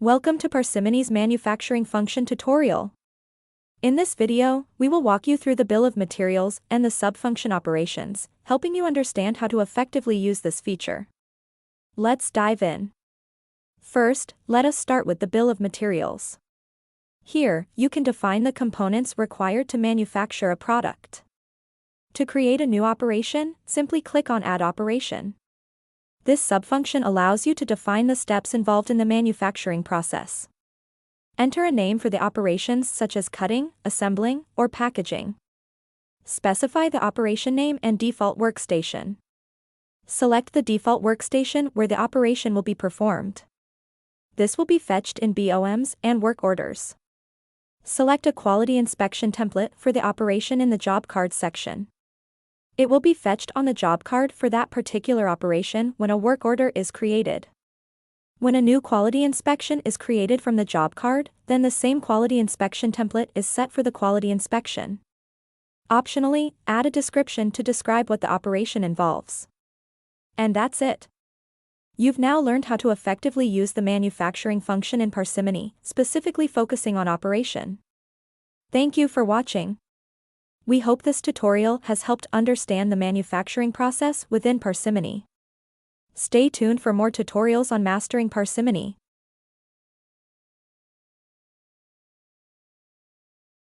Welcome to Parsimony's manufacturing function tutorial. In this video, we will walk you through the bill of materials and the subfunction operations, helping you understand how to effectively use this feature. Let's dive in. First, let us start with the bill of materials. Here, you can define the components required to manufacture a product. To create a new operation, simply click on Add Operation. This subfunction allows you to define the steps involved in the manufacturing process. Enter a name for the operations such as cutting, assembling, or packaging. Specify the operation name and default workstation. Select the default workstation where the operation will be performed. This will be fetched in BOMs and work orders. Select a quality inspection template for the operation in the job card section. It will be fetched on the job card for that particular operation when a work order is created. When a new quality inspection is created from the job card, then the same quality inspection template is set for the quality inspection. Optionally, add a description to describe what the operation involves. And that's it. You've now learned how to effectively use the manufacturing function in Parsimony, specifically focusing on operation. Thank you for watching. We hope this tutorial has helped understand the manufacturing process within Parsimony. Stay tuned for more tutorials on mastering Parsimony.